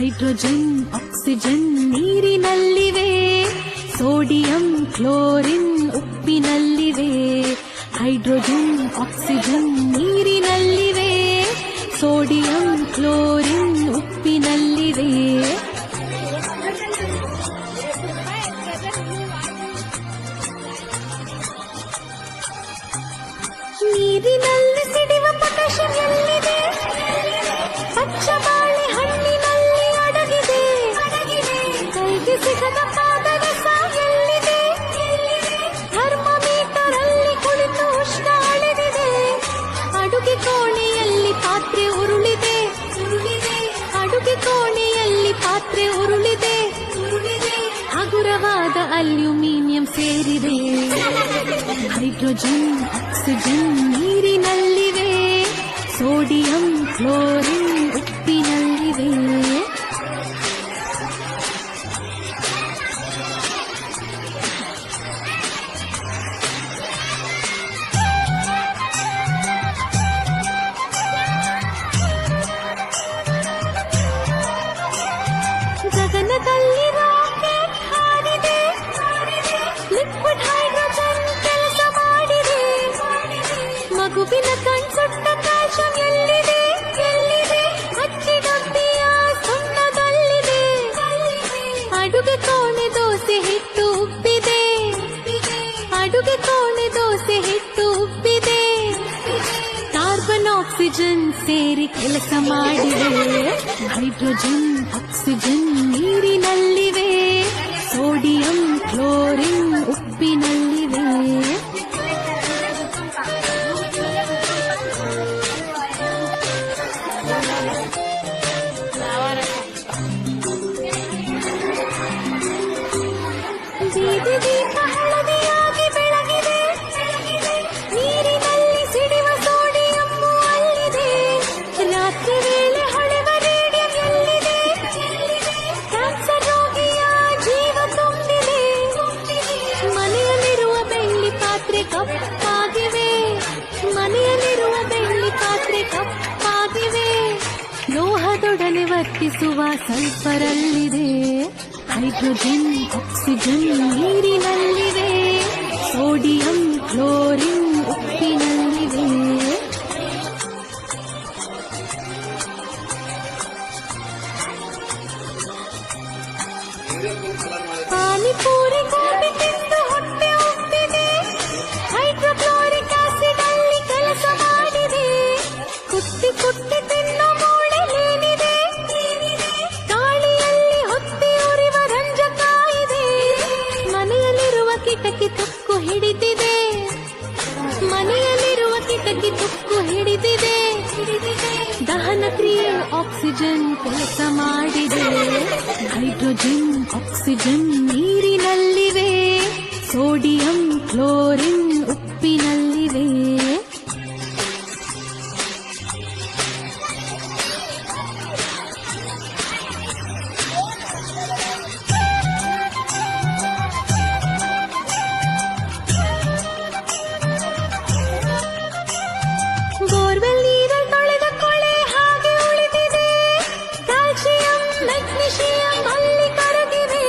Hydrogen oxygen ನೀರಿನಲ್ಲಿವೆ, sodium chlorine ಉಪ್ಪಿನಲ್ಲಿವೆ. Hydrogen oxygen ನೀರಿನಲ್ಲಿವೆ, ಸೋಡಿಯಂ ಕ್ಲೋರಿನ್ ಉಪ್ಪಿನಲ್ಲಿವೆ. ನೀರಿನಲ್ಲಿ ಸಿಡಿವ ಪೊಟ್ಯಾಷಿಯಂ ಎಲ್ಲಿದೆ? ಪಚ್ಚ ಬಾಳೆ ಹಣ್ಣಿನಲ್ಲಿ ಅಡಗಿದೆ. ಕೈಗೆ ಸಿಗದ ಪಾದರಸ ಎಲ್ಲಿದೆ? ಥರ್ಮೋಮೀಟರ್ ಅಲ್ಲಿ ಕುಳಿತು ಉಷ್ಣ ಅಳೆದಿದೆ. ಅಡುಗೆ ಕೋಣೆಯಲ್ಲಿ ಪಾತ್ರೆ ಉರುಳಿದೆ. ಅಡುಗೆ ಕೋಣೆಯಲ್ಲಿ ಪಾತ್ರೆ ಉರುಳಿದೆ. ಹಗುರವಾದ ಅಲ್ಯೂಮಿನಿಯಂ ಸೇರಿದೆ. ಹೈಡ್ರೋಜನ್ ಆಕ್ಸಿಜನ್ ನೀರಿನಲ್ಲಿವೆ, ಸೋಡಿಯಂ ಕ್ಲೋರಿನ್ ಉಪ್ಪಿನಲ್ಲಿವೆ. ಗಗನದಲ್ಲಿ ರಾಕೆಟ್ ಹಾರಿದೆ. ಲಿಕ್ವಿಡ್ ಹೈಡ್ರೋಜನ್ ಕೆಲಸ ಮಾಡಿದೆ. ಮಗುವಿನ ಕಣ್ಸುಟ್ಟ ಕ್ಯಾಲ್ಸಿಯಂ ಎಲ್ಲಿದೆ? ಅಕ್ಕಿ ಡಬ್ಬಿಯ ಸುಣ್ಣದಲ್ಲಿದೆ. ಅಡುಗೆ ಕೋಣೆ ದೋಸೆ ಹಿಟ್ಟು ಉಬ್ಬಿದೆ. ಅಡುಗೆ ಕೋಣೆ ದೋಸೆ ಹಿಟ್ಟು ಉಬ್ಬಿದೆ. ಕಾರ್ಬನ್ ಆಕ್ಸಿಜನ್ ಸೇರಿ ಕೆಲಸ ಮಾಡಿದೆ. ಹೈಡ್ರೋಜನ್ ಆಕ್ಸಿಜನ್ ನೀರಿನಲ್ಲಿವೆ, ಸೋಡಿಯಂ ಕ್ಲೋರಿನ್ ಉಪ್ಪಿನಲ್ಲಿವೆ. ಬೀದಿ ದೀಪ ಹಳದಿಯಾಗಿ ಬೆಳಗಿದೆ. ನೀರಿನಲ್ಲಿ ಸಿಡಿವ ಸೋಡಿಯಂ ಅಲ್ಲಿದೆ. ರಾತ್ರಿ ವೇಳೆ ಹೊಳೆವ ರೇಡಿಯಂ ಎಲ್ಲಿದೆ? ಕ್ಯಾನ್ಸರ್ ರೋಗಿಯ ಜೀವ ತುಂಬಿದೆ. ಮನೆಯಲ್ಲಿರುವ ಬೆಳ್ಳಿ ಪಾತ್ರೆ ಕಪ್ಪಾಗಿವೆ. ಮನೆಯಲ್ಲಿರುವ ಬೆಳ್ಳಿ ಪಾತ್ರೆ ಕಪ್ಪಾಗಿವೆ. ಲೋಹದೊಡನೆ ವರ್ತಿಸುವ ಸಲ್ಫರಲ್ಲಿದೆ. ಹೈಡ್ರೋಜನ್ ಆಕ್ಸಿಜನ್ ನೀರಿನಲ್ಲಿವೆ, ಸೋಡಿಯಂ ಕ್ಲೋರಿನ್ ಉಪ್ಪಿನಲ್ಲಿವೆ. ಪಾನಿಪೂರಿ ಗೋಬಿ ತಿಂದು ಹೊಟ್ಟೆ ಉಬ್ಬಿದೆ. ಹೈಡ್ರೋಕ್ಲೋರಿಕ್ ಆಸಿಡ್ ಅಲ್ಲಿ ಕೆಲಸ ಮಾಡಿದೆ. ಕುಟ್ಟಿ ಕುಟ್ಟಿ ತಿನ್ನೋ ಮೂಳೆಲೇನಿದೆ? ಗಾಳಿಯಲ್ಲಿ ಹೊತ್ತಿ ಉರಿವ ರಂಜಕ ಇದೆ. ಮನೆಯಲ್ಲಿರುವ ಕಿಟಕಿ ತುಕ್ಕು ಹಿಡಿದಿದೆ. ಮನೆಯಲ್ಲಿರುವ ಕಿಟಕಿ ತುಕ್ಕು ಹಿಡಿದಿದೆ. ದಹನ ಕ್ರಿಯೆ ಆಕ್ಸಿಜನ್ ಕೆಲಸ ಮಾಡಿದೆ. ಹೈಡ್ರೋಜನ್ ಆಕ್ಸಿಜನ್ ನೀರಿನಲ್ಲಿವೆ, ಸೋಡಿಯಂ ಕ್ಲೋರಿನ್ ಉಪ್ಪಿನಲ್ಲಿವೆ. ಬೋರ್ವೆಲ್ ನೀರಲ್ಲಿ ತೊಳೆದ ಕೊಳೆ ಹಾಗೆ ಉಳಿದಿದೆ. ಕ್ಯಾಲ್ಸಿಯಂ ಮೆಗ್ನೀಷಿಯಂ ಅಲ್ಲಿ ಕರಗಿವೆ.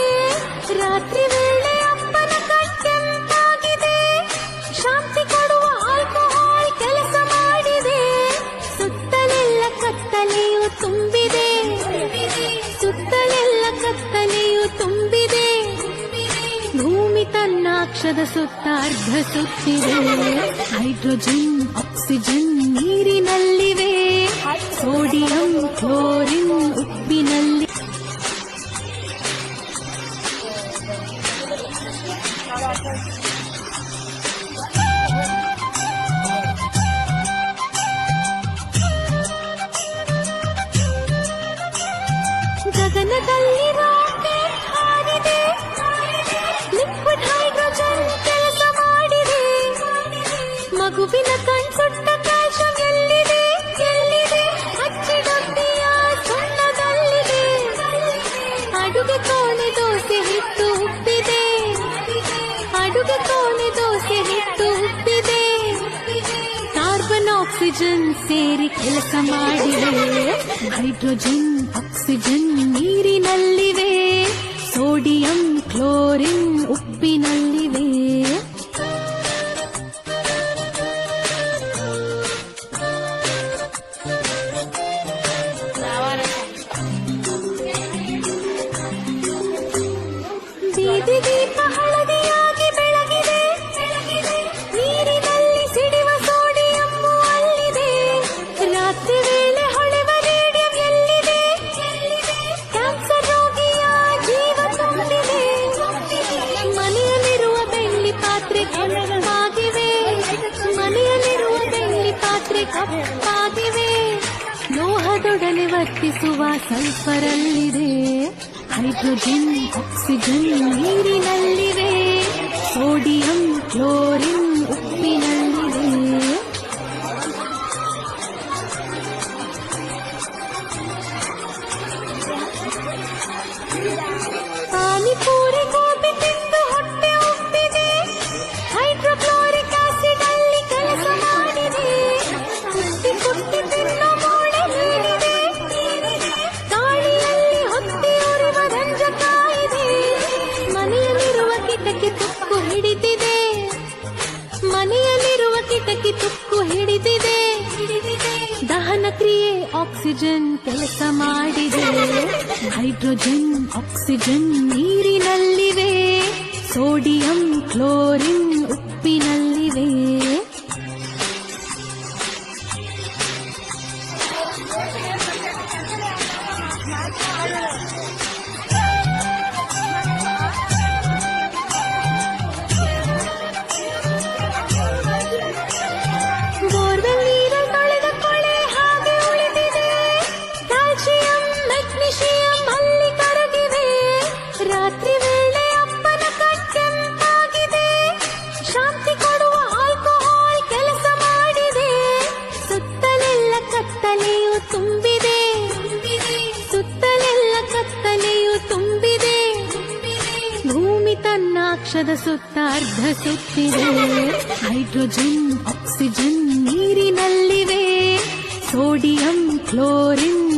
ರಾತ್ರಿ ವೇಳೆ ಅಪ್ಪನ ಕಟ್ಟೆಂಪಾಗಿದೆ. ಶಾಂತಿ ಕೊಡುವ ಆಲ್ಕೋಹಾಲ್ ಕೆಲಸ ಮಾಡಿದೆ. ಸುತ್ತಲೆಲ್ಲ ಕತ್ತಲೆಯು ತುಂಬಿದೆ. ಸುತ್ತಲೆಲ್ಲ ಕತ್ತಲೆಯು ತುಂಬಿದೆ. ಭೂಮಿ ತನ್ನ ಅಕ್ಷದ ಸುತ್ತ ಅರ್ಧ ಸುತ್ತಿದೆ. ಹೈಡ್ರೋಜನ್ ಆಕ್ಸಿಜನ್ ನೀರಿನಲ್ಲಿವೆ, ಸೋಡಿಯಂ ಕ್ಲೋರಿನ್ ಉಪ್ಪಿನಲ್ಲಿ. ಗಗನದಲ್ಲಿ ರಾಕೆಟ್ ಹಾರಿದೆ. ಲಿಕ್ವಿಡ್ ಹೈಡ್ರೋಜನ್ ಕೆಲಸ ಮಾಡಿದೆ. ಮಗುವಿನ ಕಣ್ಸುಟ್ಟ ಕ್ಯಾಲ್ಸಿಯಂ ಎಲ್ಲಿದೆ? ಅಕ್ಕಿ ಡಬ್ಬಿಯ ಸುಣ್ಣದಲ್ಲಿದೆ. ಅಡುಗೆ ಕೋಣೆ ದೋಸೆ ಹಿಟ್ಟು ಉಬ್ಬಿದೆ. ಅಡುಗೆ ಕೋಣೆ ದೋಸೆ ಹಿಟ್ಟು ಉಬ್ಬಿದೆ. ಕಾರ್ಬನ್ ಆಕ್ಸಿಜನ್ ಹೈಡ್ರೋಜನ್ ಸೇರಿ ಕೆಲಸ ಮಾಡಿವೆ. ಹೈಡ್ರೋಜನ್ ಆಕ್ಸಿಜನ್ ನೀರಿನಲ್ಲಿವೆ, ಸೋಡಿಯಂ ಕ್ಲೋರಿನ್ ಉಪ್ಪಿನಲ್ಲಿವೆ. ಬೀದಿ ದೀಪ ಹಳದಿಯಾಗಿ ಬೆಳಗಿದೆ, ನೀರಿನಲ್ಲಿ ಸಿಡಿವ ಸೋಡಿಯಂ ಅಲ್ಲಿದೆ. ರಾತ್ರಿ ವೇಳೆ ಹೊಳೆವ ರೇಡಿಯಂ ಎಲ್ಲಿದೆ, ಕ್ಯಾನ್ಸರ್ ರೋಗಿಯ ಜೀವ ತುಂಬಿದೆ. ಮನೆಯಲ್ಲಿರುವ ಬೆಳ್ಳಿ ಪಾತ್ರೆ ಕಪ್ಪಾಗಿವೆ, ಮನೆಯಲ್ಲಿರುವ ಬೆಳ್ಳಿ ಪಾತ್ರೆ ಕಪ್ಪಾಗಿವೆ. ಲೋಹದೊಡನೆ ವರ್ತಿಸುವ ಸಲ್ಫರಲ್ಲಿದೆ. ಹೈಡ್ರೋಜನ್ ಆಕ್ಸಿಜನ್ ನೀರಿನಲ್ಲಿವೆ, ಸೋಡಿಯಂ ಕ್ಲೋರಿನ್ ಉಪ್ಪಿನಲ್ಲಿವೆ. ಪಾನಿಪೂರಿ ಗೋಬಿ ತಿಂದು ಹೊಟ್ಟೆ ಉಬ್ಬಿದೆ, ಹೈಡ್ರೋಕ್ಲೋರಿಕ್ ಆಸಿಡ್ ಅಲ್ಲಿ ಕೆಲಸ ಮಾಡಿದೆ. ಕುಟ್ಟಿ ಕುಟ್ಟಿ ತಿನ್ನೋ ಮೂಳೆ ನೀಡಿದೆ, ಗಾಳಿಯಲ್ಲಿ ಹೊತ್ತಿ ಉರಿವ ರಂಜಕ ಇದೆ. ಮನೆಯಲ್ಲಿರುವ ಕಿಟಕಿ ತುಕ್ಕು ಹಿಡಿದಿದೆ, ಮನೆಯಲ್ಲಿರುವ ಕಿಟಕಿ ತುಕ್ಕು ಹಿಡಿದಿದೆ. ದಹನ ಕ್ರಿಯೆ ಆಕ್ಸಿಜನ್ ಕೆಲಸ ಮಾಡಿದೆ. ಹೈಡ್ರೋಜನ್ ಆಕ್ಸಿಜನ್ ನೀರಿನಲ್ಲಿವೆ, ಸೋಡಿಯಂ ಕ್ಲೋರಿನ್ ಉಪ್ಪಿನಲ್ಲಿವೆ. ಬೋರ್ವೆಲ್ ನೀರಲ್ಲಿ ತೊಳೆದ ಕೊಳೆ ಹಾಗೆ ಉಳಿದಿದೆ, ಕ್ಯಾಲ್ಸಿಯಂ ಮೆಗ್ನೀಷಿಯಂ ಅಲ್ಲಿ ಕರಗಿವೆ. ರಾತ್ರಿ ವೇಳೆ ಅಪ್ಪನ ಕಟ್ಟೆಂಪಾಗಿದೆ, ಶಾಂತಿ ಕೊಡುವ ಆಲ್ಕೋಹಾಲ್ ಕೆಲಸ ಮಾಡಿದೆ. ಸುತ್ತಲೆಲ್ಲ ಕತ್ತಲೆಯು ತುಂಬಿದೆ, ಸುತ್ತಲೆಲ್ಲ ಕತ್ತಲೆಯು ತುಂಬಿದೆ. ಭೂಮಿ ತನ್ನ ಅಕ್ಷದ ಸುತ್ತ ಅರ್ಧ ಸುತ್ತಿದೆ. ಹೈಡ್ರೋಜನ್ ಆಕ್ಸಿಜನ್ ನೀರಿನಲ್ಲಿವೆ, ಸೋಡಿಯಂ ಕ್ಲೋರಿನ್